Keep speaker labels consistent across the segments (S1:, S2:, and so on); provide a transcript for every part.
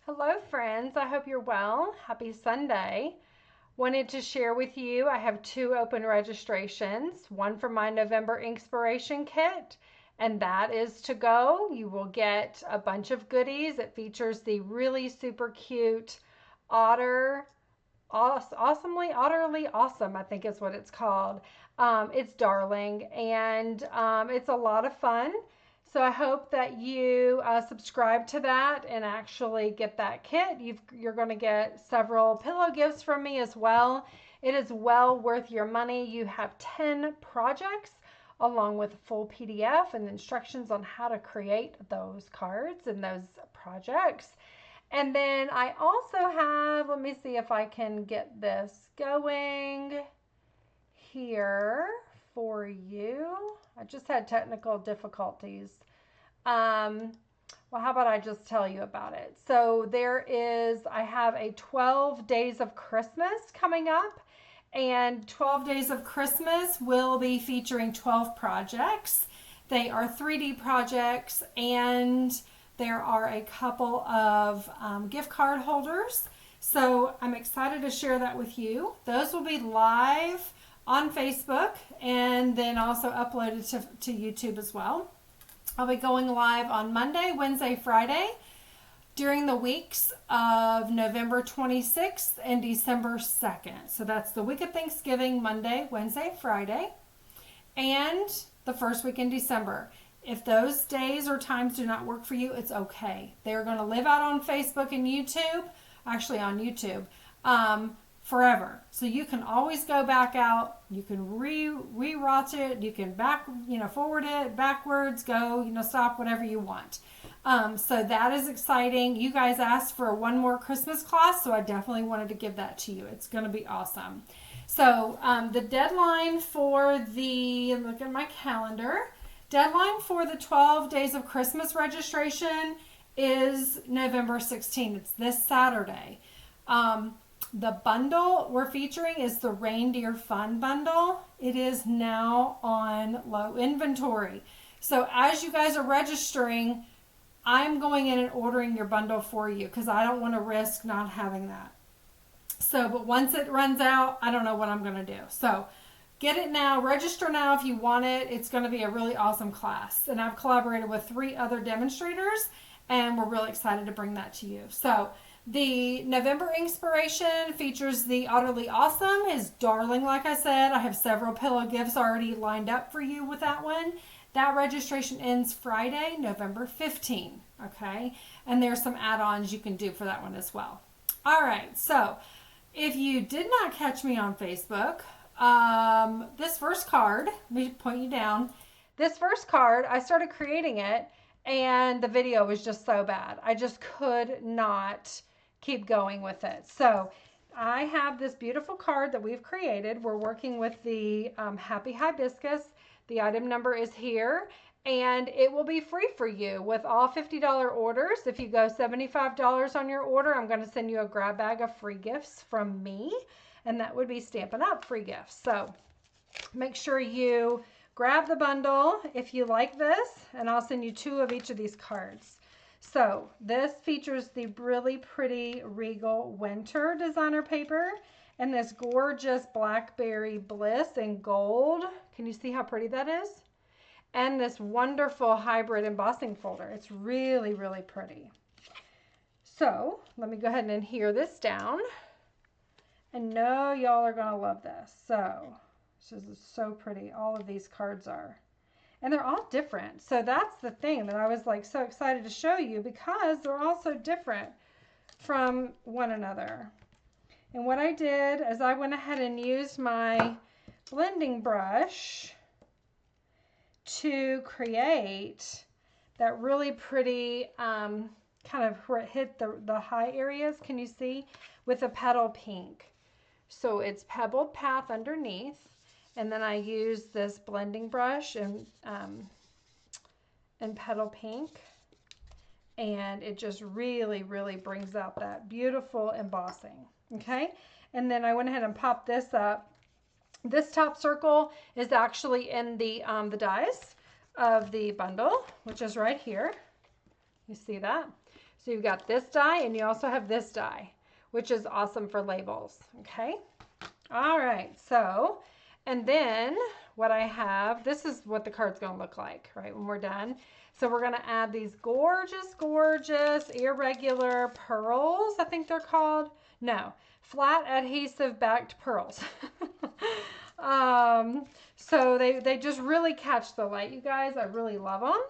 S1: Hello friends, I hope you're well. Happy Sunday. Wanted to share with you, I have two open registrations, one for my November Inspiration Kit, and that is to go. You will get a bunch of goodies. It features the really super cute otter, utterly awesome, I think is what it's called. It's darling and it's a lot of fun. So I hope that you subscribe to that and actually get that kit. You're going to get several pillow gifts from me as well. It is well worth your money. You have 10 projects along with a full PDF and instructions on how to create those cards and those projects. And then I also have, let me see if I can get this going here for you. I just had technical difficulties. Well, how about I just tell you about it? So I have a 12 Days of Christmas coming up, and 12 Days of Christmas will be featuring 12 projects. They are 3D projects, and there are a couple of gift card holders. So I'm excited to share that with you. Those will be live on Facebook and then also uploaded to YouTube as well. I'll be going live on Monday, Wednesday, Friday during the weeks of November 26th and December 2nd. So that's the week of Thanksgiving, Monday, Wednesday, Friday, and the first week in December. If those days or times do not work for you, it's okay. They're going to live out on Facebook and YouTube, actually on YouTube, forever. So you can always go back out. You can re-watch it. You can forward it, backwards, go, stop, whatever you want. So that is exciting. You guys asked for one more Christmas class, so I definitely wanted to give that to you. It's going to be awesome. So the deadline for look at my calendar. Deadline for the 12 Days of Christmas registration is November 16th. It's this Saturday. The bundle we're featuring is the Reindeer Fun Bundle. It is now on low inventory. So as you guys are registering, I'm going in and ordering your bundle for you because I don't want to risk not having that. So, but once it runs out, I don't know what I'm going to do. So get it now. Register now if you want it. It's going to be a really awesome class. And I've collaborated with 3 other demonstrators, and we're really excited to bring that to you. So the November Inspiration features the Utterly Awesome, is darling, like I said. I have several pillow gifts already lined up for you with that one. That registration ends Friday, November 15th, okay? And there's some add-ons you can do for that one as well. All right, so if you did not catch me on Facebook, this first card, let me point you down. This first card, I started creating it, and the video was just so bad. I just could not keep going with it. So I have this beautiful card that we've created. We're working with the Happy Hibiscus. The item number is here, and it will be free for you with all $50 orders. If you go $75 on your order, I'm going to send you a grab bag of free gifts from me, and that would be Stampin' Up! Free gifts. So make sure you grab the bundle if you like this, and I'll send you 2 of each of these cards. So this features the really pretty Regal Winter designer paper and this gorgeous Blackberry Bliss in gold. Can you see how pretty that is? And this wonderful hybrid embossing folder. It's really, really pretty. So let me go ahead and adhere this down. And know y'all are gonna love this. So this is so pretty. All of these cards are. And they're all different. So that's the thing that I was like so excited to show you, because they're all so different from one another. And what I did is I went ahead and used my blending brush to create that really pretty kind of where it hit the high areas. Can you see? With a petal pink. So it's pebbled path underneath. And then I use this blending brush and petal pink, and it just really, really brings out that beautiful embossing. Okay, and then I went ahead and popped this up. This top circle is actually in the dies of the bundle, which is right here. You see that? So you've got this die and you also have this die, which is awesome for labels. Okay. All right. So, and then what I have, this is what the card's going to look like, right, when we're done. So we're going to add these gorgeous, gorgeous irregular pearls, I think they're called. No, flat adhesive-backed pearls. So they just really catch the light, you guys. I really love them.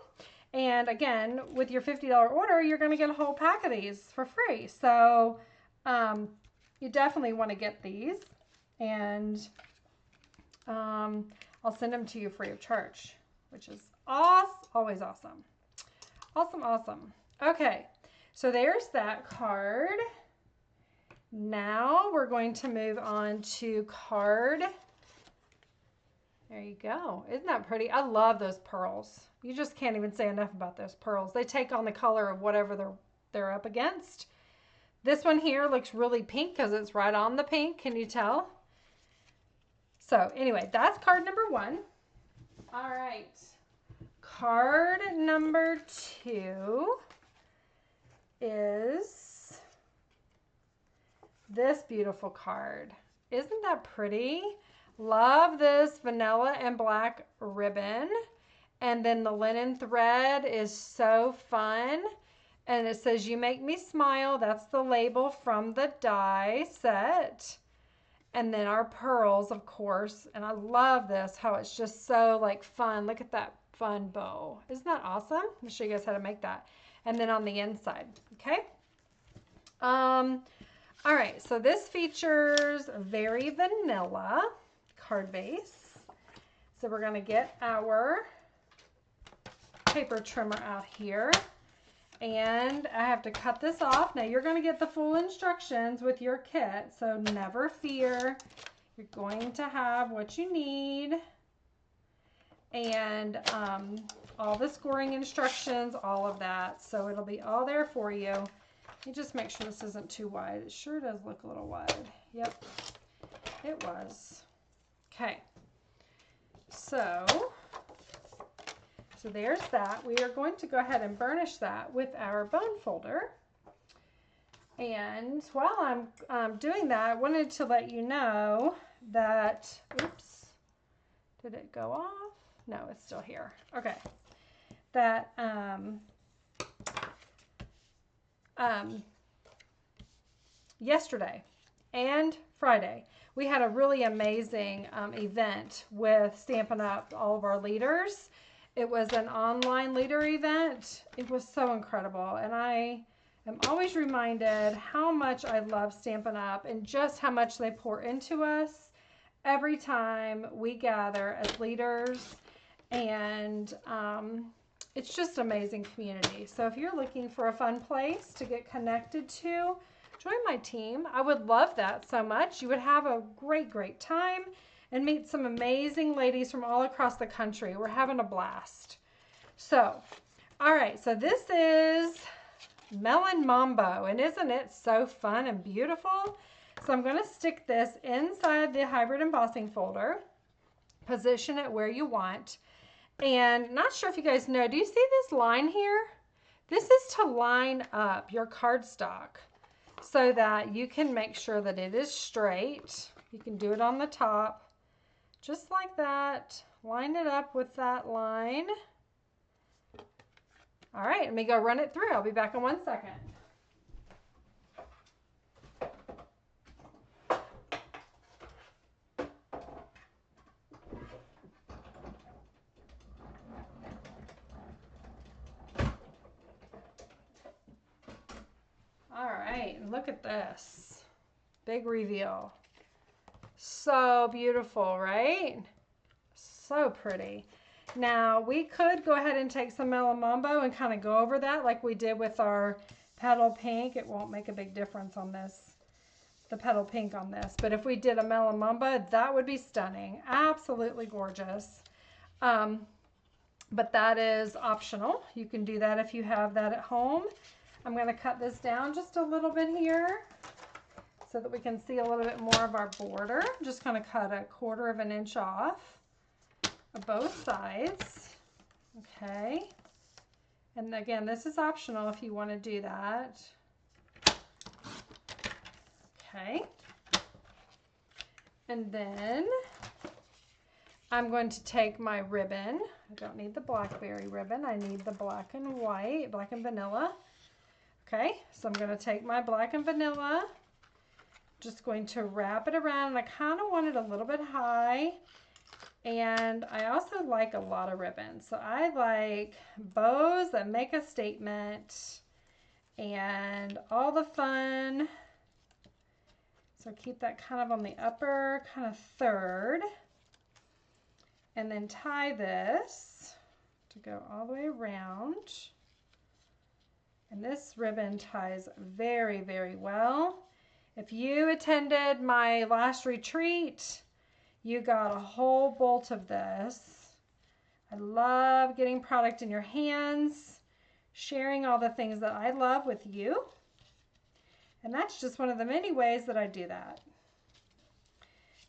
S1: And again, with your $50 order, you're going to get a whole pack of these for free. So you definitely want to get these. And I'll send them to you free of charge, which is always awesome. Awesome, awesome. Okay, so there's that card. Now we're going to move on to card. There you go. Isn't that pretty? I love those pearls. You just can't even say enough about those pearls. They take on the color of whatever they're up against. This one here looks really pink because it's right on the pink. Can you tell? So anyway, that's card number 1. All right. Card number 2 is this beautiful card. Isn't that pretty? Love this vanilla and black ribbon. And then the linen thread is so fun. And it says, "You make me smile." That's the label from the die set. And then our pearls, of course. And I love this, how it's just so like fun. Look at that fun bow. Isn't that awesome? I'm going to show you guys how to make that. And then on the inside, okay? All right, so this features very vanilla card base. So we're going to get our paper trimmer out here. And I have to cut this off. Now you're going to get the full instructions with your kit, so never fear. You're going to have what you need. And all the scoring instructions, all of that. So it'll be all there for you. Let me just make sure this isn't too wide. It sure does look a little wide. Yep, it was. Okay. So there's that. We are going to go ahead and burnish that with our bone folder. And while I'm doing that, I wanted to let you know that, oops, did it go off? No, it's still here. Okay. That yesterday and Friday, we had a really amazing event with Stampin' Up! All of our leaders. It was an online leader event. It was so incredible. And I am always reminded how much I love Stampin' Up! And just how much they pour into us every time we gather as leaders. And it's just amazing community. So if you're looking for a fun place to get connected to, join my team. I would love that so much. You would have a great, great time and meet some amazing ladies from all across the country. We're having a blast. So, all right, so this is Melon Mambo, and isn't it so fun and beautiful? So I'm gonna stick this inside the hybrid embossing folder, position it where you want, and not sure if you guys know, do you see this line here? This is to line up your cardstock so that you can make sure that it is straight. You can do it on the top. Just like that, line it up with that line. All right, let me go run it through. I'll be back in 1 second. All right, look at this. Big reveal. So beautiful, right? So pretty. Now we could go ahead and take some Melon Mambo and kind of go over that like we did with our petal pink. It won't make a big difference on this, the petal pink on this. But if we did a Melon Mambo, that would be stunning. Absolutely gorgeous. But that is optional. You can do that if you have that at home. I'm going to cut this down just a little bit here so that we can see a little bit more of our border. I'm just going to cut 1/4 of an inch off of both sides. Okay. And again, this is optional if you want to do that. Okay. And then I'm going to take my ribbon. I don't need the blackberry ribbon. I need the black and white, black and vanilla. Okay, so I'm going to take my black and vanilla, just going to wrap it around, and I kind of want it a little bit high. And I also like a lot of ribbons. So I like bows that make a statement and all the fun. So keep that kind of on the upper kind of third. And then tie this to go all the way around. And this ribbon ties very, very well. If you attended my last retreat, you got a whole bolt of this. I love getting product in your hands, sharing all the things that I love with you. And that's just one of the many ways that I do that.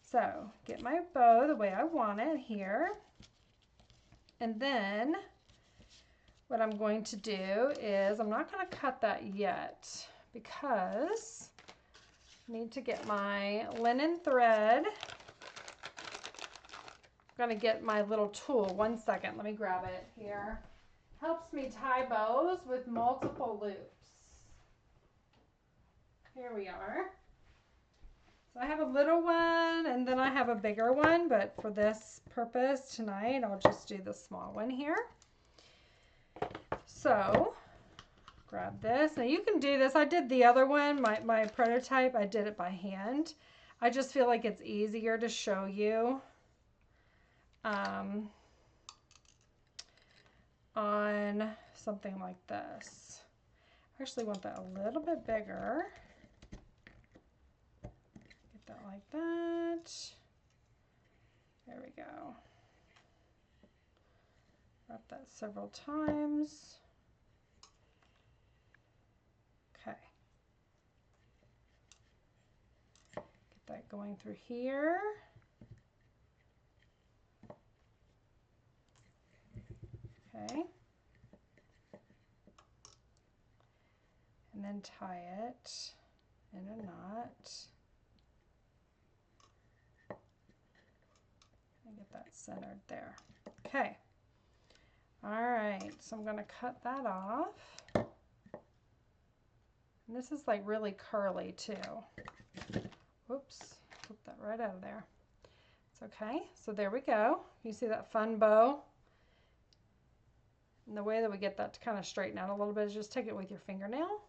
S1: So get my bow the way I want it here. And then what I'm going to do is, I'm not going to cut that yet because I need to get my linen thread. I'm going to get my little tool. 1 second, let me grab it here. Helps me tie bows with multiple loops. Here we are. So I have a little one and then I have a bigger one, but for this purpose tonight, I'll just do the small one here. So grab this. Now you can do this. I did the other one, my prototype, I did it by hand. I just feel like it's easier to show you on something like this. I actually want that a little bit bigger. Get that like that. There we go. Wrap that several times. Okay. Get that going through here. Okay. And then tie it in a knot. And get that centered there. Okay. All right, so I'm going to cut that off. And this is like really curly too. Whoops, flip that right out of there. It's okay. So there we go. You see that fun bow? And the way that we get that to kind of straighten out a little bit is just take it with your fingernail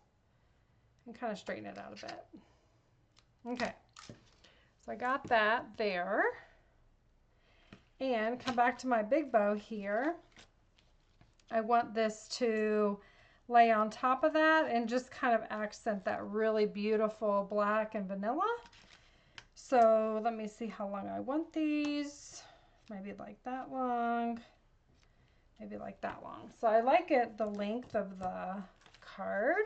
S1: and kind of straighten it out a bit. Okay, so I got that there. And come back to my big bow here. I want this to lay on top of that and just kind of accent that really beautiful black and vanilla. So let me see how long I want these. Maybe like that long. Maybe like that long. So I like it the length of the card.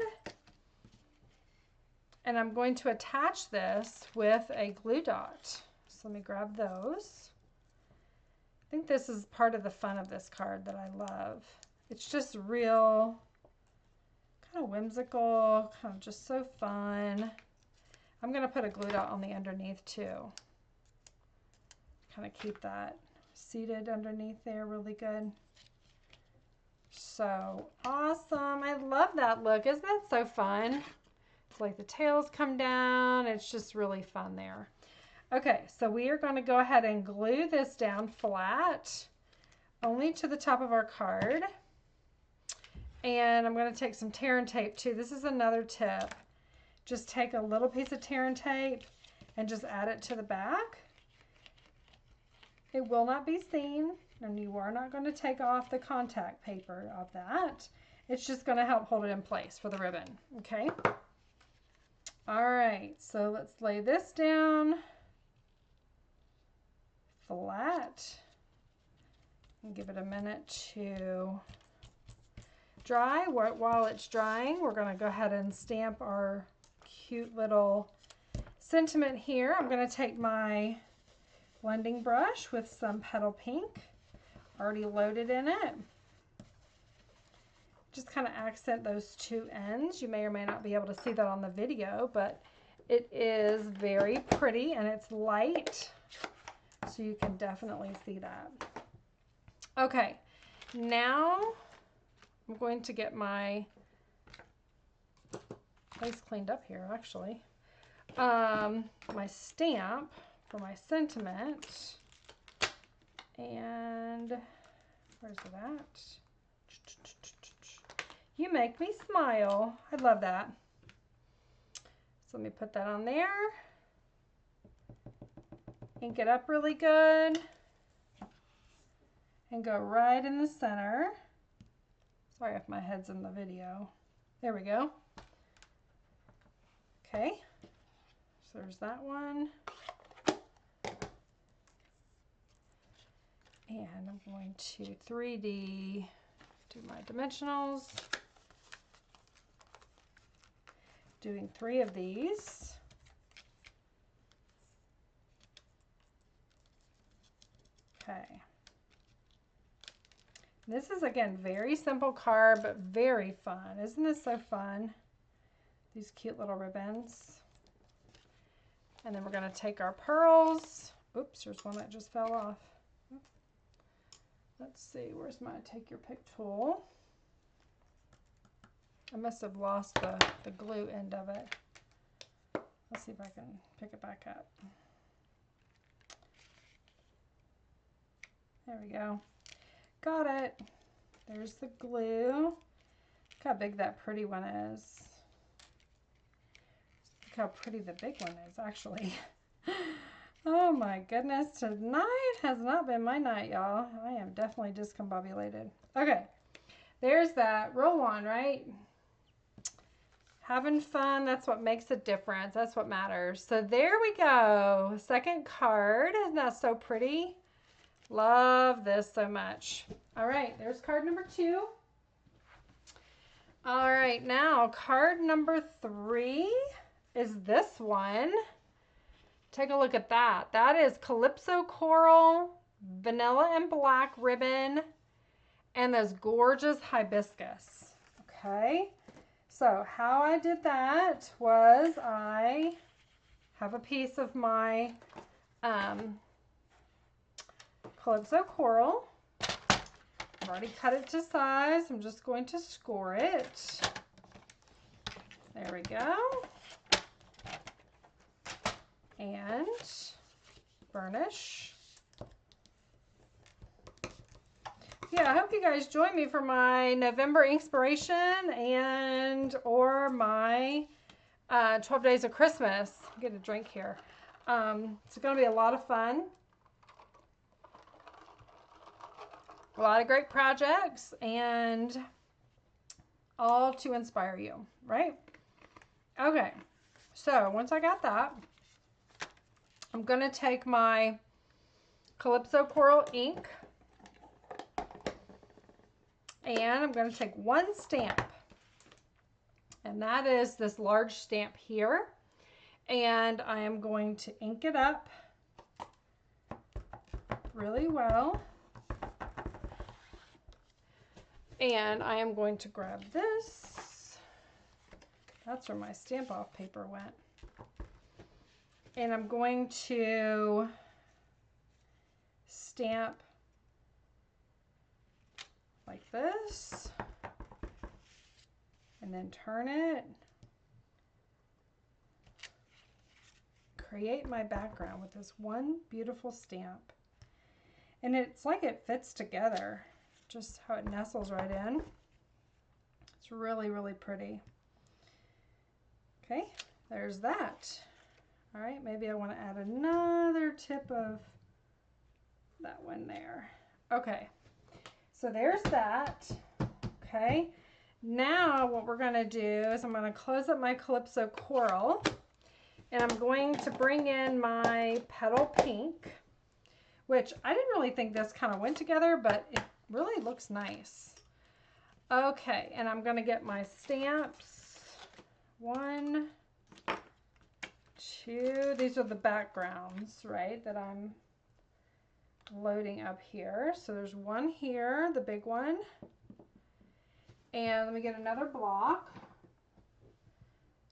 S1: And I'm going to attach this with a glue dot. So let me grab those. I think this is part of the fun of this card that I love. It's just real, kind of whimsical, kind of just so fun. I'm going to put a glue dot on the underneath too. Kind of keep that seated underneath there really good. So awesome. I love that look. Isn't that so fun? It's like the tails come down. It's just really fun there. Okay, so we are going to go ahead and glue this down flat, only to the top of our card. And I'm going to take some tear and tape too. This is another tip. Just take a little piece of tear and tape and just add it to the back. It will not be seen, and you are not going to take off the contact paper of that. It's just going to help hold it in place for the ribbon, okay? All right, so let's lay this down flat and give it a minute to dry. While it's drying, we're going to go ahead and stamp our cute little sentiment here. I'm going to take my blending brush with some petal pink already loaded in it. just kind of accent those two ends. You may or may not be able to see that on the video, but it is very pretty and it's light, so you can definitely see that. Okay, now I'm going to get my place cleaned up here, actually. My stamp for my sentiment, and where's it at? You make me smile. I love that. So let me put that on there. Ink it up really good and go right in the center. Sorry if my head's in the video. There we go. Okay, so there's that one. And I'm going to 3D do my dimensionals. Doing 3 of these. Okay. This is, again, very simple card, but very fun. Isn't this so fun? These cute little ribbons. And then we're going to take our pearls. Oops, there's one that just fell off. Let's see, where's my take your pick tool? I must have lost the glue end of it. Let's see if I can pick it back up. There we go. Got it. There's the glue. Look how big that pretty one is. Look how pretty the big one is, actually. Oh my goodness, tonight has not been my night, y'all. I am definitely discombobulated. Okay, there's that. Roll on, right? Having fun, that's what makes a difference. That's what matters. So there we go. Second card. Isn't that so pretty? Love this so much. All right, there's card number 2. All right, now card number 3 is this one. Take a look at that. That is Calypso Coral, Vanilla and Black ribbon, and those gorgeous hibiscus. Okay, so how I did that was I have a piece of my Calypso Coral. I've already cut it to size. I'm just going to score it. There we go. And burnish. Yeah, I hope you guys join me for my November inspiration and or my 12 days of Christmas. Get a drink here. It's going to be a lot of fun. A lot of great projects and all to inspire you, right? Okay, so once I got that, I'm going to take my Calypso Coral ink and I'm going to take one stamp, and that is this large stamp here, and I am going to ink it up really well, and I am going to grab this. That's where my stamp off paper went. And I'm going to stamp like this and then turn it. Create my background with this one beautiful stamp. And it's like it fits together, just how it nestles right in. It's really, really pretty. Okay, there's that. All right, maybe I want to add another tip of that one there. Okay, so there's that. Okay, now what we're going to do is I'm going to close up my Calypso Coral, and I'm going to bring in my Petal Pink, which I didn't really think this kind of went together, but it really looks nice. Okay, and I'm going to get my stamps. 1, 2, these are the backgrounds, right, that I'm loading up here. So there's one here, the big one, And let me get another block.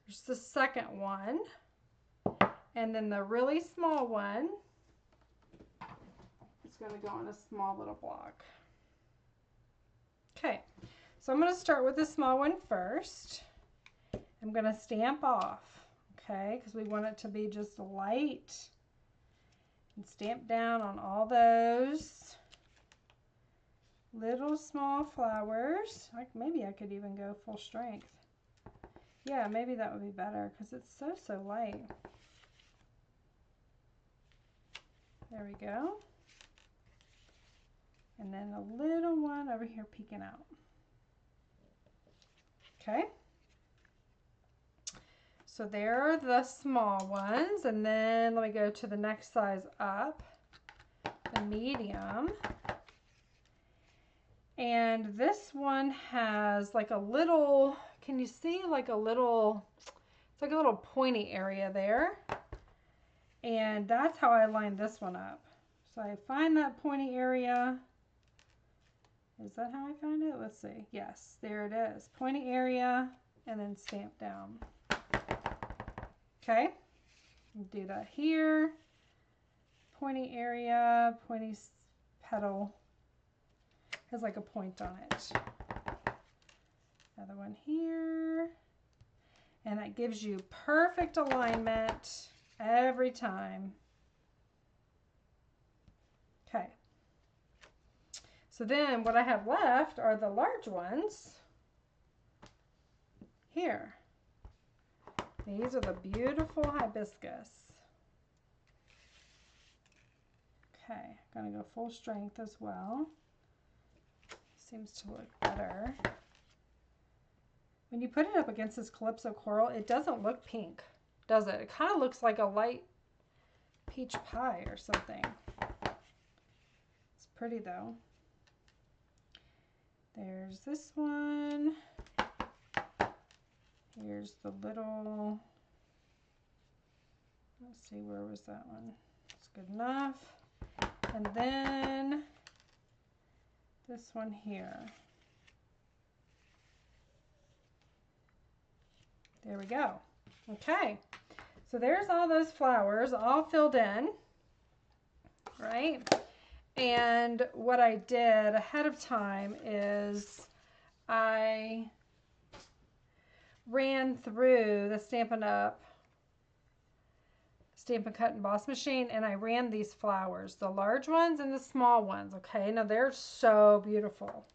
S1: There's the second one. And then the really small one is going to go on a small little block. Okay, so I'm going to start with the small one first. I'm going to stamp off, okay, because we want it to be just light. And stamp down on all those little small flowers. Like maybe I could even go full strength. Yeah, maybe that would be better because it's so light. There we go. And then a little one over here peeking out. Okay. So there are the small ones, and then let me go to the next size up, the medium. And this one has like a little, can you see like a little, it's like a little pointy area there. And that's how I line this one up. So I find that pointy area. Is that how I find it? Let's see. Yes, there it is. Pointy area and then stamp down. Okay, do that here. Pointy area, pointy petal has like a point on it. Another one here. And that gives you perfect alignment every time. Okay. So then what I have left are the large ones here. These are the beautiful hibiscus. Okay, I'm going to go full strength as well. Seems to look better. When you put it up against this Calypso coral, it doesn't look pink, does it? It kind of looks like a light peach pie or something. It's pretty though. There's this one. Here's the little, let's see, where was that one? It's good enough. And then this one here. There we go. Okay, so there's all those flowers all filled in, right? And what I did ahead of time is I ran through the Stampin' Up! Stampin' Cut and Emboss machine, and I ran these flowers, the large ones and the small ones, okay? Now they're so beautiful.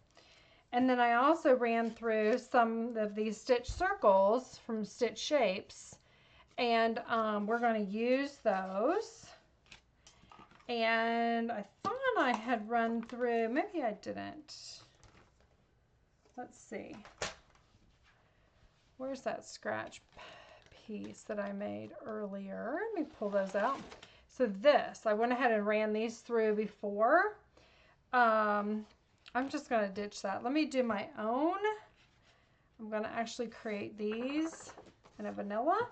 S1: And then I also ran through some of these stitch circles from Stitch Shapes, and we're going to use those. And I thought I had run through, maybe I didn't. Let's see. Where's that scratch piece that I made earlier? Let me pull those out. So this, I went ahead and ran these through before. I'm just going to ditch that. Let me do my own. I'm going to actually create these in a vanilla.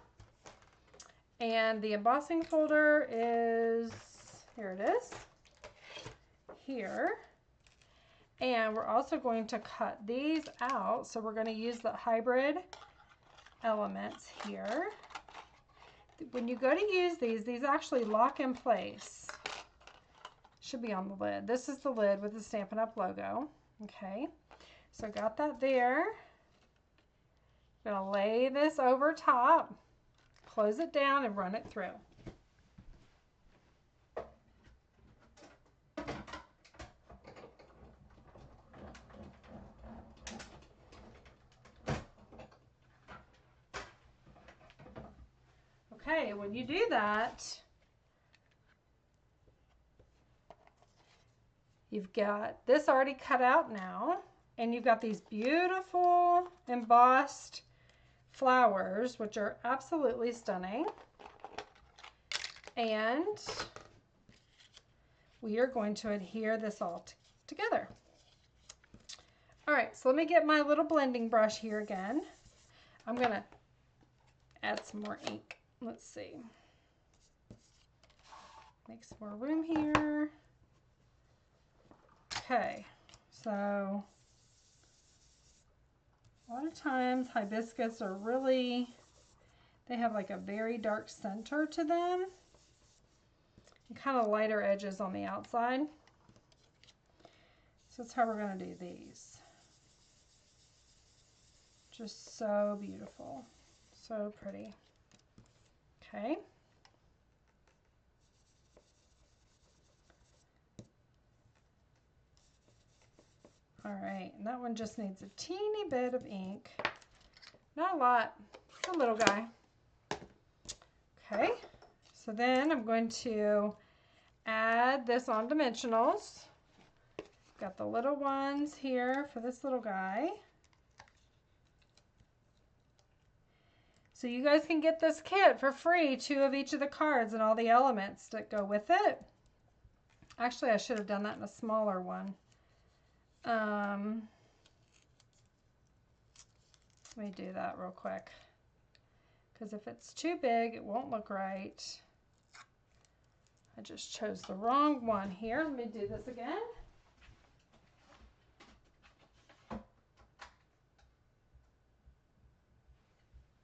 S1: And the embossing folder is, here it is, here. And we're also going to cut these out. So we're going to use the hybrid elements here. When you go to use these actually lock in place. Should be on the lid. This is the lid with the Stampin' Up! Logo. Okay, so I got that there. I'm gonna lay this over top, close it down, and run it through. Okay, when you do that, you've got this already cut out now, and you've got these beautiful embossed flowers, which are absolutely stunning. And we are going to adhere this all together. All right, so let me get my little blending brush here again. I'm gonna add some more ink. Let's see. Make some more room here. Okay, so A lot of times hibiscus are really, they have like a very dark center to them and kind of lighter edges on the outside. So that's how we're going to do these. Just so beautiful, so pretty. Okay. All right, and that one just needs a teeny bit of ink. Not a lot, a little guy. Okay, so then I'm going to add this on dimensionals. Got the little ones here for this little guy. So you guys can get this kit for free, 2 of each of the cards and all the elements that go with it. Actually, I should have done that in a smaller one. Let me do that real quick, because if it's too big, it won't look right. I just chose the wrong one here. Let me do this again.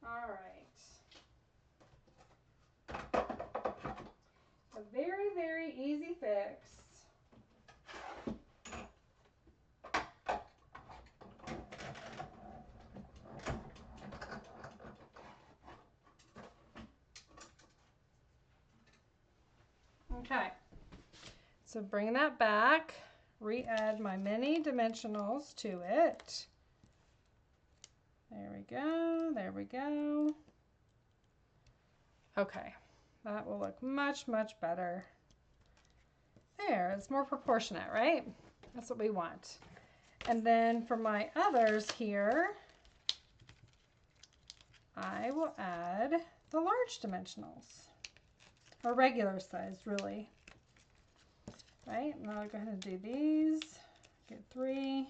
S1: All right. A very, very easy fix. Okay, so bring that back, re-add my mini dimensionals to it. There we go, there we go. Okay, that will look much, much better. There, it's more proportionate, right? That's what we want. And then for my others here, I will add the large dimensionals. Or regular size, really. Right, now I'll go ahead and do these. Get 3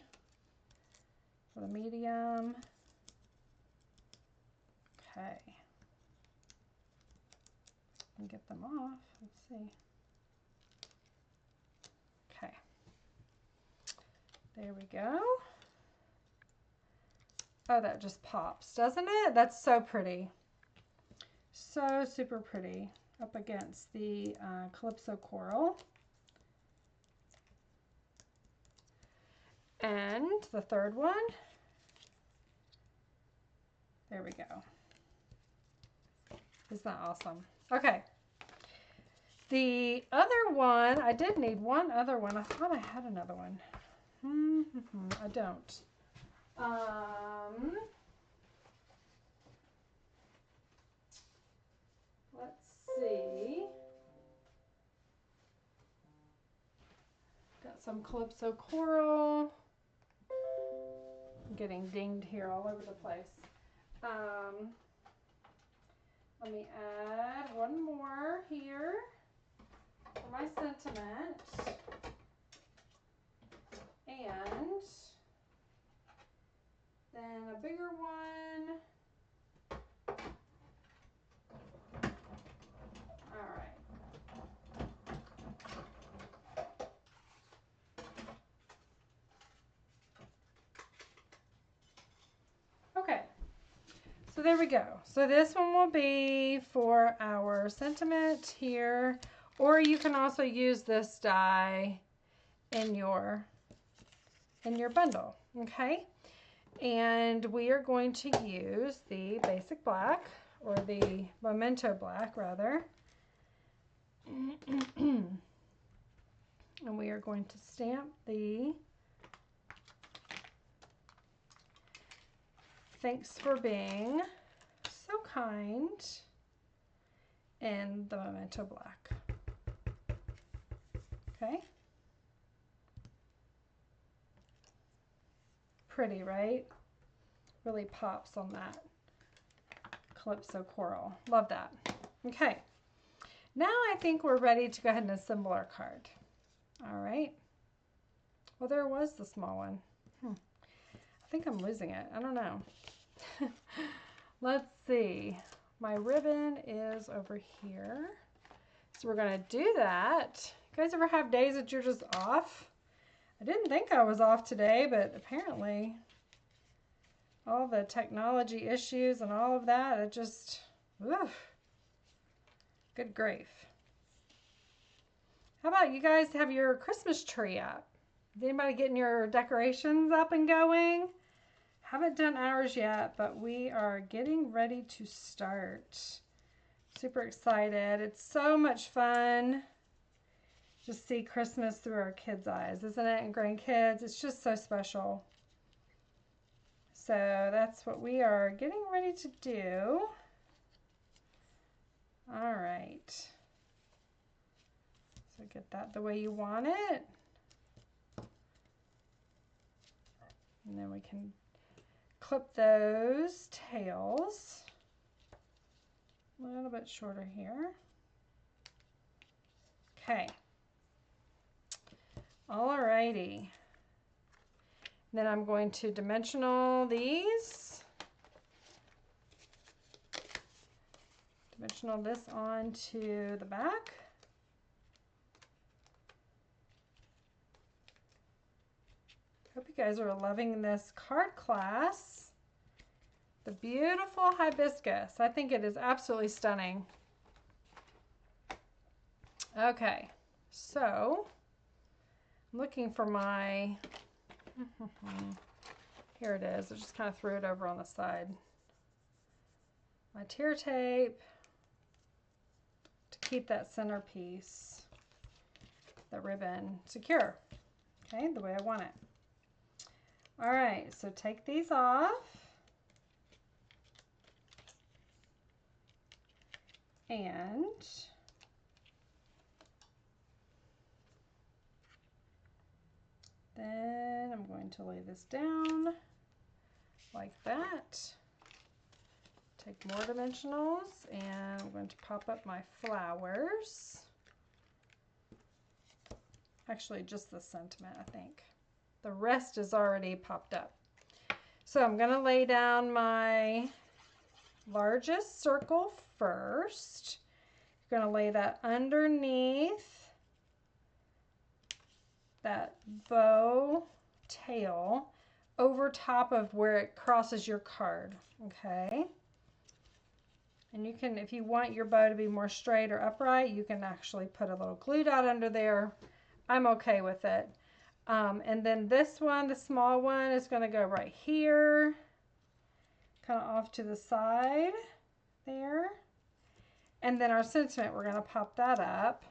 S1: for the medium. Okay. And get them off. Let's see. Okay. There we go. Oh, that just pops, doesn't it? That's so pretty. So super pretty. Up against the Calypso Coral. And the third one. There we go. Isn't that awesome? Okay. The other one, I did need one other one. I thought I had another one. I don't. Let's see. Got some Calypso Coral. I'm getting dinged here all over the place. Let me add one more here for my sentiment. And then a bigger one. All right. Okay. So there we go. So this one will be for our sentiment here, or you can also use this die in your bundle, okay? And we are going to use the basic black, or the Memento black rather. And we are going to stamp the "Thanks for being so kind" in the Memento black. Okay. Pretty, right? Really pops on that Calypso Coral. Love that. Okay. Now I think we're ready to go ahead and assemble our card. All right. Well, there was the small one. I think I'm losing it. I don't know. Let's see. My ribbon is over here. So we're going to do that. You guys ever have days that you're just off? I didn't think I was off today, but apparently all the technology issues and all of that, it just, oof, good grief. How about you guys have your Christmas tree up? Is anybody getting your decorations up and going? Haven't done ours yet, but we are getting ready to start. Super excited. It's so much fun. Just see Christmas through our kids' eyes, isn't it? And grandkids, it's just so special. So that's what we are getting ready to do. All right. So get that the way you want it. And then we can clip those tails a little bit shorter here. Okay. Alrighty. Then I'm going to dimensional these. Dimensional this onto the back. Hope you guys are loving this card class. The beautiful hibiscus. I think it is absolutely stunning. Okay, so I'm looking for my, here it is. I just kind of threw it over on the side. My tear tape to keep that centerpiece, the ribbon, secure. Okay, the way I want it. All right, so take these off. And then I'm going to lay this down like that. Take more dimensionals and I'm going to pop up my flowers. Actually, just the sentiment, I think. The rest is already popped up. So I'm going to lay down my largest circle first. You're going to lay that underneath that bow tail over top of where it crosses your card, okay? And you can, if you want your bow to be more straight or upright, you can actually put a little glue dot under there. I'm okay with it. And then this one, the small one, is going to go right here, kind of off to the side there. And then our sentiment, we're going to pop that up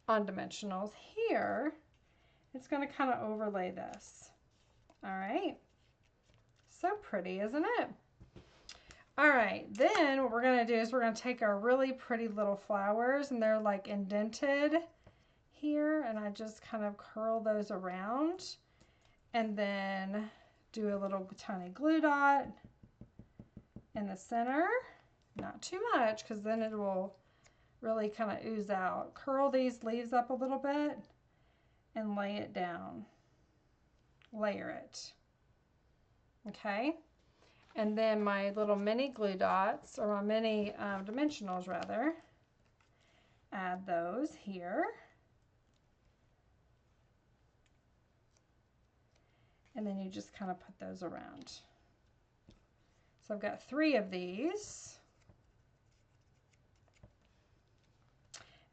S1: on dimensionals here. It's going to kind of overlay this. All right. So pretty, isn't it? All right, then what we're going to do is we're going to take our really pretty little flowers, and they're like indented here, and I just kind of curl those around and then do a little tiny glue dot in the center. Not too much, because then it will really kind of ooze out. Curl these leaves up a little bit and lay it down. Layer it. Okay. And then my little mini glue dots, or my mini dimensionals rather, add those here. And then you just kind of put those around. So I've got 3 of these.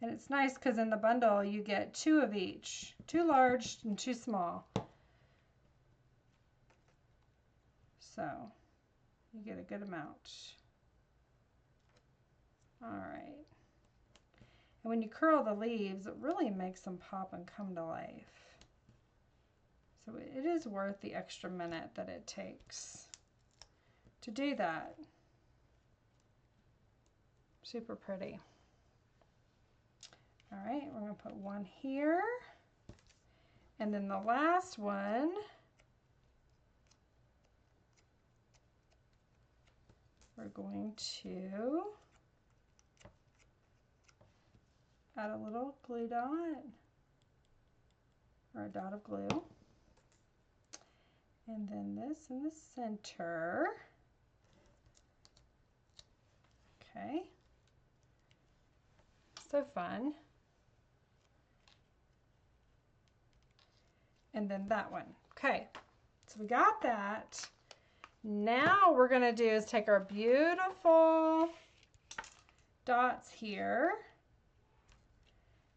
S1: And it's nice because in the bundle you get 2 of each, 2 large and 2 small. So you get a good amount. All right. And when you curl the leaves, it really makes them pop and come to life. So it is worth the extra minute that it takes to do that. Super pretty. All right, we're going to put one here. And then the last one, we're going to add a little glue dot, or a dot of glue. And then this in the center. Okay. So fun. And then that one. Okay, so we got that. Now what we're going to do is take our beautiful dots here,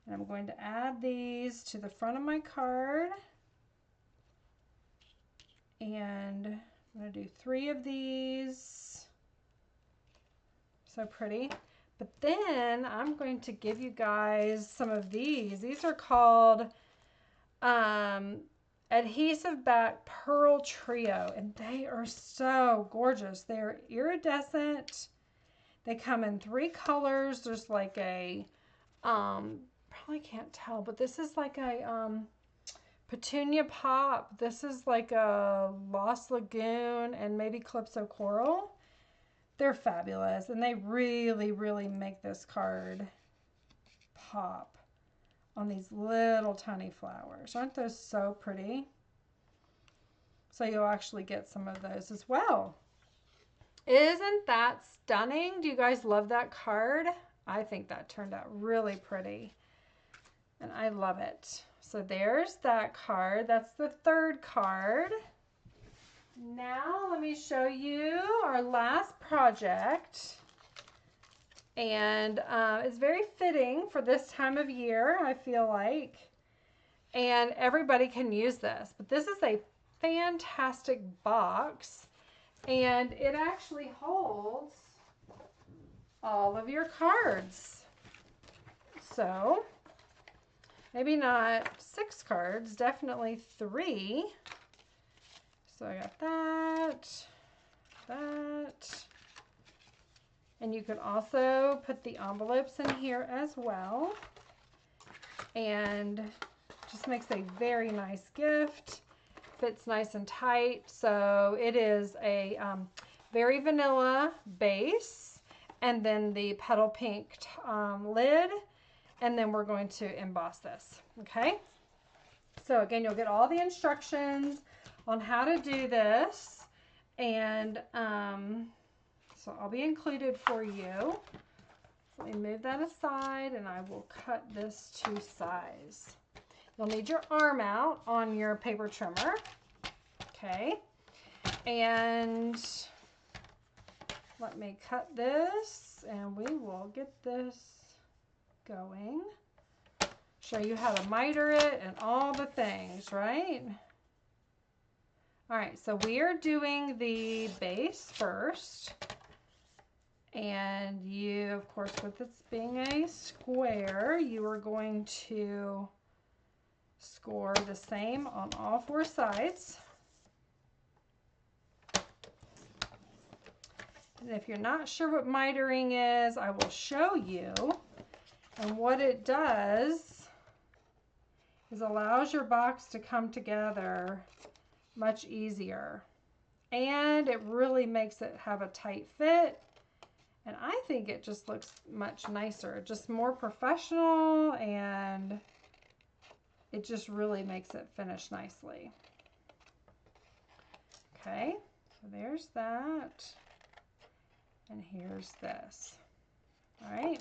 S1: and I'm going to add these to the front of my card, and I'm going to do 3 of these. So pretty. But then I'm going to give you guys some of these. These are called Adhesive-Backed Pearl Trio, and they are so gorgeous. They're iridescent. They come in 3 colors. There's like a probably can't tell, but this is like a petunia pop. This is like a Lost Lagoon and maybe Calypso Coral. They're fabulous, and they really, really make this card pop on these little tiny flowers. Aren't those so pretty? So you'll actually get some of those as well. Isn't that stunning? Do you guys love that card? I think that turned out really pretty, and I love it. So there's that card. That's the 3rd card. Now let me show you our last project, and it's very fitting for this time of year, I feel like, and everybody can use this, but this is a fantastic box, and it actually holds all of your cards. So maybe not 6 cards, definitely 3. So I got that, and you can also put the envelopes in here as well, and just makes a very nice gift. Fits nice and tight. So it is a very vanilla base, and then the petal pink lid, and then we're going to emboss this. Okay, so again, you'll get all the instructions on how to do this, and so I'll be included for you. Let me move that aside, and I will cut this to size. You'll need your arm out on your paper trimmer. Okay, and let me cut this, and we will get this going. Show you how to miter it and all the things, right? All right, so we are doing the base first, and you, of course, with this being a square, you are going to score the same on all 4 sides. And if you're not sure what mitering is, I will show you. And what it does is allows your box to come together much easier, and it really makes it have a tight fit, and I think it just looks much nicer, just more professional, and it just really makes it finish nicely. Okay, so there's that, and here's this. All right,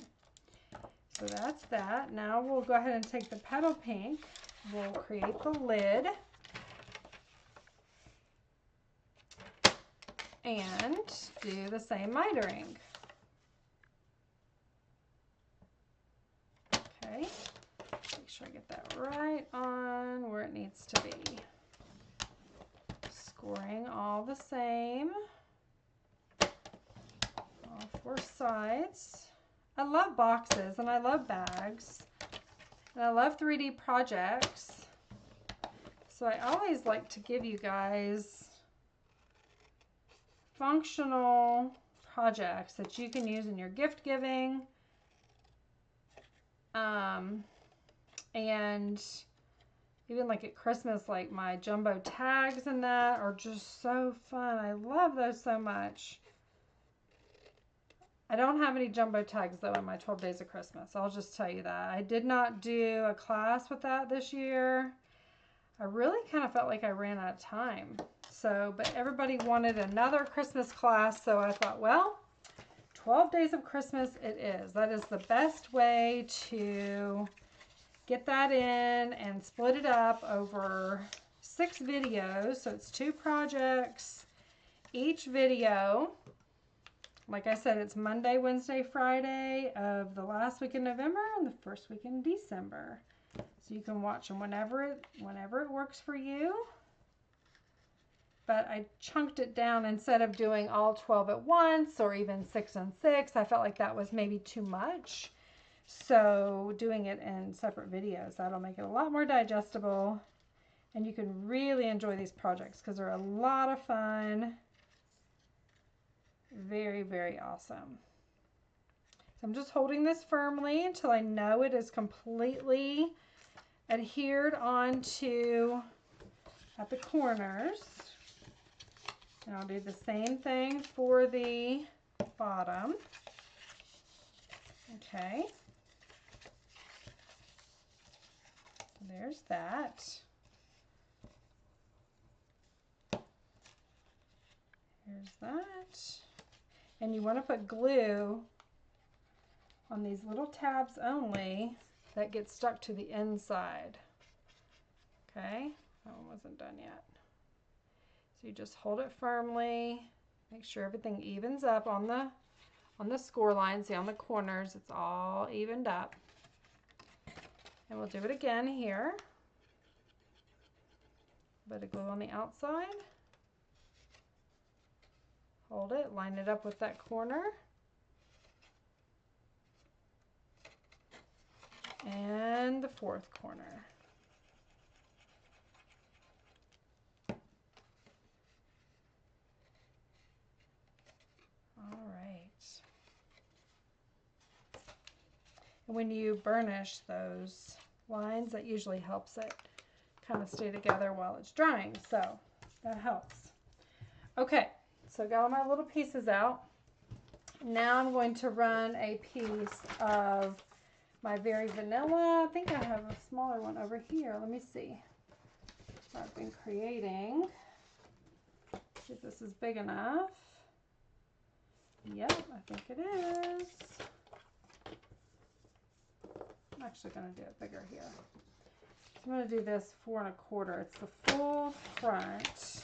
S1: so that's that. Now we'll go ahead and take the petal pink. We'll create the lid, and do the same mitering. Okay, make sure I get that right on where it needs to be. Scoring all the same, all 4 sides. I love boxes, and I love bags, and I love 3D projects, so I always like to give you guys functional projects that you can use in your gift giving, and even like at Christmas, like my jumbo tags and that are just so fun. I love those so much. I don't have any jumbo tags though in my 12 Days of Christmas. I'll just tell you that. I did not do a class with that this year. I really kind of felt like I ran out of time. So, but everybody wanted another Christmas class, so I thought, well, 12 Days of Christmas it is. That is the best way to get that in and split it up over 6 videos. So it's 2 projects, each video, like I said, it's Monday, Wednesday, Friday of the last week in November and the first week in December. So you can watch them whenever it works for you. But I chunked it down instead of doing all 12 at once or even 6 and 6. I felt like that was maybe too much. So doing it in separate videos, that'll make it a lot more digestible. And you can really enjoy these projects because they're a lot of fun. Very, very awesome. So I'm just holding this firmly until I know it is completely adhered onto at the corners. And I'll do the same thing for the bottom. Okay. There's that. Here's that. And you want to put glue on these little tabs only that get stuck to the inside. Okay, that one wasn't done yet. So you just hold it firmly, make sure everything evens up on the score line. See, on the corners, it's all evened up. And we'll do it again here. A bit of glue on the outside. Hold it, line it up with that corner. And the fourth corner. All right. And when you burnish those lines, that usually helps it kind of stay together while it's drying. So that helps. Okay, so I got all my little pieces out. Now I'm going to run a piece of my Very Vanilla. I think I have a smaller one over here. Let me see. I've been creating. See if this is big enough. Yep, I think it is. I'm actually going to do it bigger here. I'm going to do this 4 1/4. It's the full front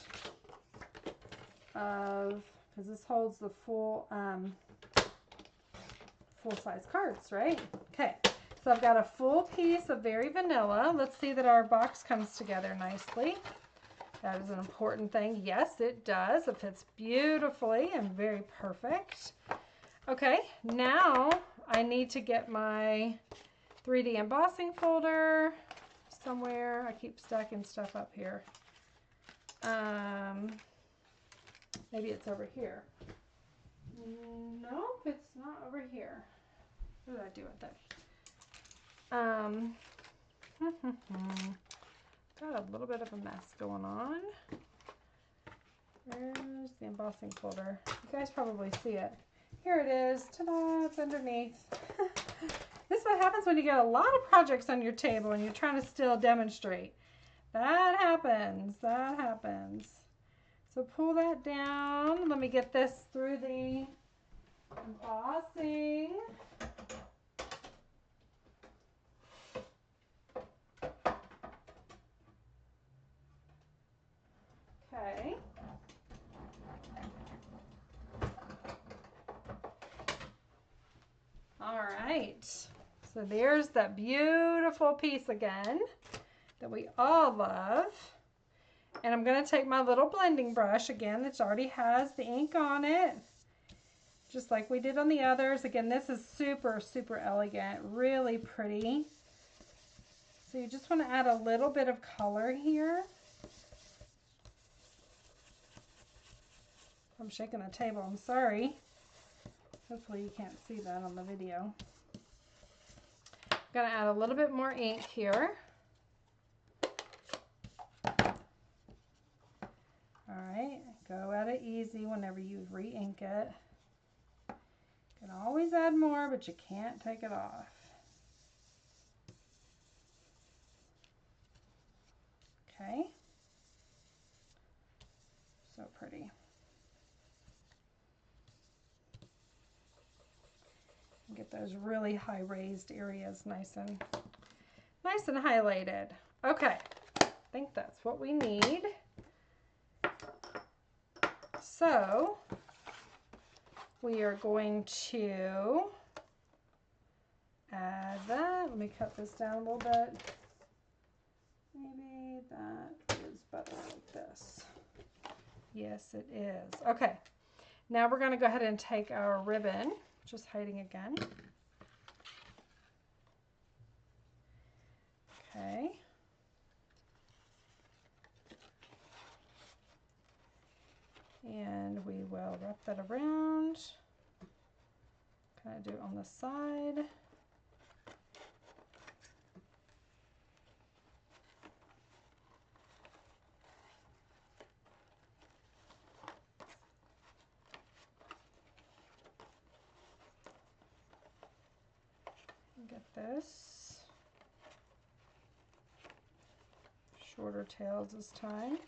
S1: of, because this holds the full size cards, right? Okay, so I've got a full piece of Very Vanilla. Let's see that our box comes together nicely. That is an important thing. Yes, it does. It fits beautifully and very perfect. Okay, now I need to get my 3D embossing folder somewhere. I keep stacking stuff up here. Maybe it's over here. Nope, it's not over here. What did I do with it? Got a little bit of a mess going on. Where's the embossing folder? You guys probably see it. Here it is. Ta-da! It's underneath. This is what happens when you get a lot of projects on your table and you're trying to still demonstrate. That happens. That happens. So pull that down. Let me get this through the embossing. Okay. All right. So there's that beautiful piece again that we all love. And I'm going to take my little blending brush again that already has the ink on it, just like we did on the others. Again, this is super, super elegant, really pretty. So you just want to add a little bit of color here. I'm shaking the table, I'm sorry. Hopefully you can't see that on the video. I'm going to add a little bit more ink here. Alright, go at it easy whenever you re-ink it. You can always add more, but you can't take it off. Okay. So pretty. Get those really high raised areas nice and highlighted. Okay, I think that's what we need. So we are going to add that. Let me cut this down a little bit. Maybe that is better like this. Yes, it is. Okay, now we're going to go ahead and take our ribbon, just hiding again. Okay. And we will wrap that around. Kind of do it on the side. Get this. Shorter tails this time.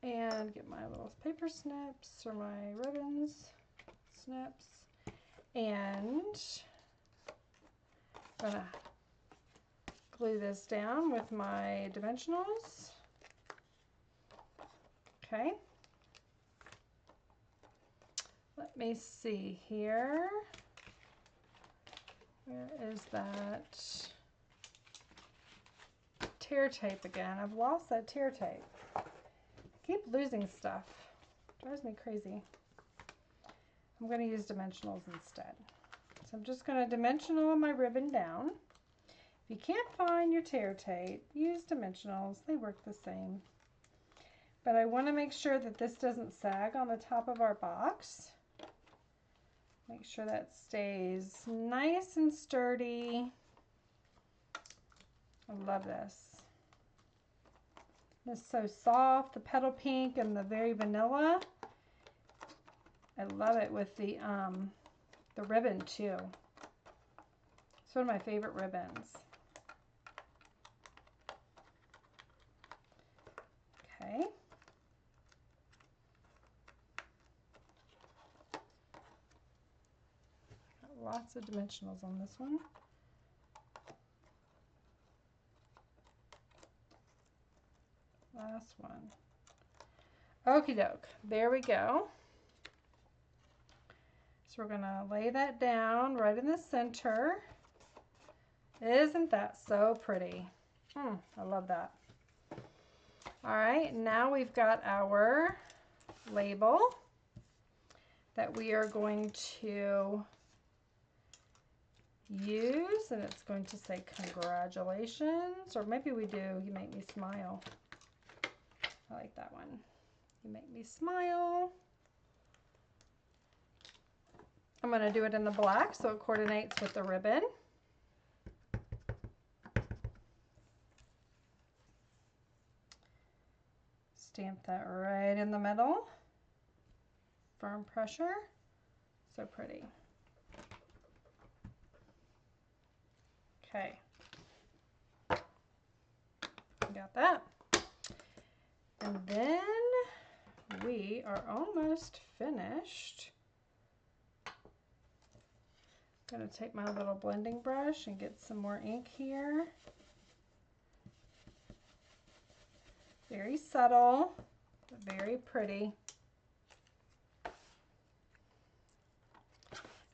S1: And get my little paper snips or my ribbons snips. And I'm gonna glue this down with my dimensionals. Okay. Let me see here. Where is that tear tape again? I've lost that tear tape. I keep losing stuff. Drives me crazy. I'm going to use dimensionals instead. So I'm just going to dimensional my ribbon down. If you can't find your tear tape, use dimensionals. They work the same. But I want to make sure that this doesn't sag on the top of our box. Make sure that stays nice and sturdy. I love this. It's so soft, the petal pink and the very vanilla. I love it with the ribbon too. It's one of my favorite ribbons. Okay. Lots of dimensionals on this one. Last one. Okie doke. There we go. So we're going to lay that down right in the center. Isn't that so pretty? I love that. All right, now we've got our label that we are going to use, and it's going to say congratulations, or maybe we do You Make Me Smile. I like that one. You make me smile. I'm going to do it in the black so it coordinates with the ribbon. Stamp that right in the middle. Firm pressure. So pretty. Okay. Got that. And then we are almost finished. I'm going to take my little blending brush and get some more ink here. Very subtle, but very pretty.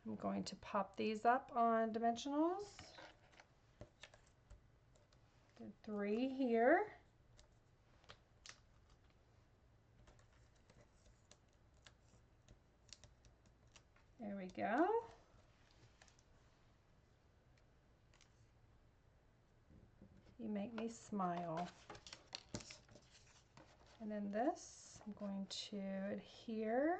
S1: I'm going to pop these up on dimensionals. Did 3 here. There we go. You make me smile. And then this, I'm going to adhere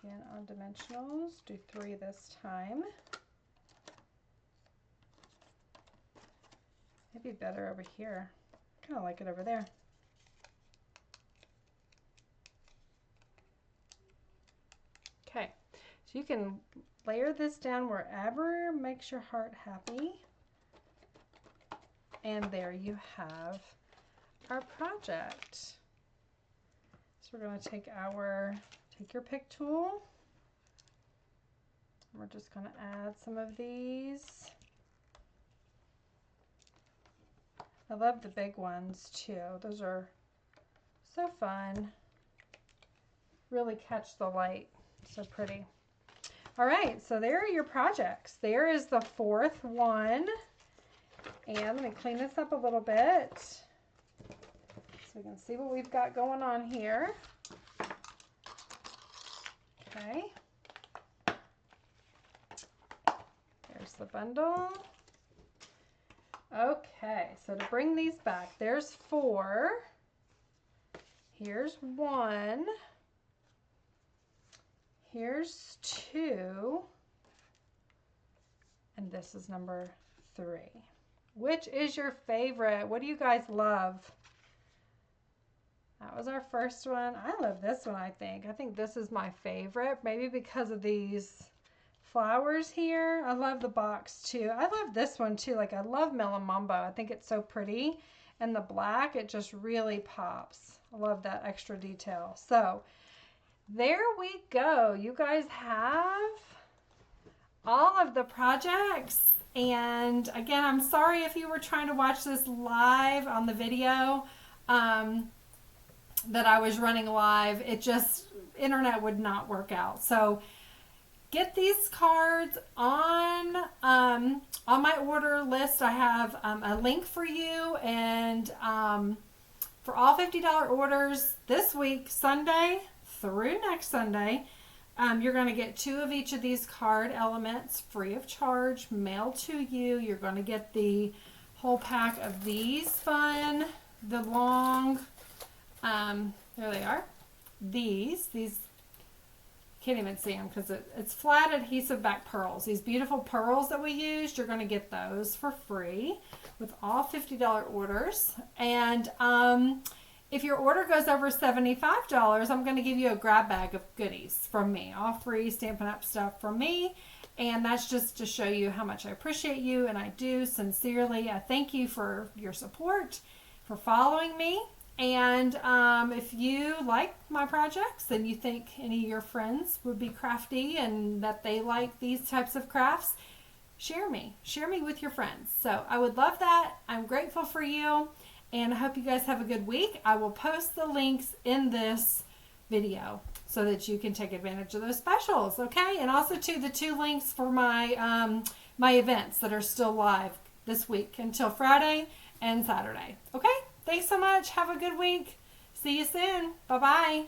S1: again on dimensionals, do 3 this time. Maybe better over here. Kind of like it over there. Okay, so you can layer this down wherever makes your heart happy. And there you have our project. So we're going to take your pick tool. We're just going to add some of these. I love the big ones too. Those are So fun. Really catch the light. So pretty. All right, so there are your projects. There is the fourth one. And let me clean this up a little bit so we can see what we've got going on here. Okay. There's the bundle. Okay, so to bring these back, there's 4. Here's 1. Here's 2. And this is number 3. Which is your favorite? What do you guys love? That was our first one. I love this one, I think. I think this is my favorite, maybe because of these flowers here. I love the box too. I love this one too. Like, I love Melamumbo. I think it's so pretty. And the black, it just really pops. I love that extra detail. So there we go. You guys have all of the projects. And again, I'm sorry if you were trying to watch this live on the video that I was running live. It just, internet would not work out. So get these cards on my order list. I have a link for you, and for all $50 orders this week, Sunday through next Sunday, you're going to get 2 of each of these card elements free of charge, mailed to you. You're going to get the whole pack of these fun, the long, there they are. These can't even see them because it's flat adhesive-backed pearls. These beautiful pearls that we used, you're going to get those for free with all $50 orders. And if your order goes over $75, I'm going to give you a grab bag of goodies from me, all free Stampin' Up! Stuff from me. And that's just to show you how much I appreciate you, and I do sincerely. I thank you for your support, for following me. And if you like my projects and you think any of your friends would be crafty and that they like these types of crafts, share me with your friends. So I would love that. I'm grateful for you, and I hope you guys have a good week. I will post the links in this video so that you can take advantage of those specials, okay? And also to the 2 links for my my events that are still live this week until Friday and Saturday, okay? Thanks so much. Have a good week. See you soon. Bye-bye.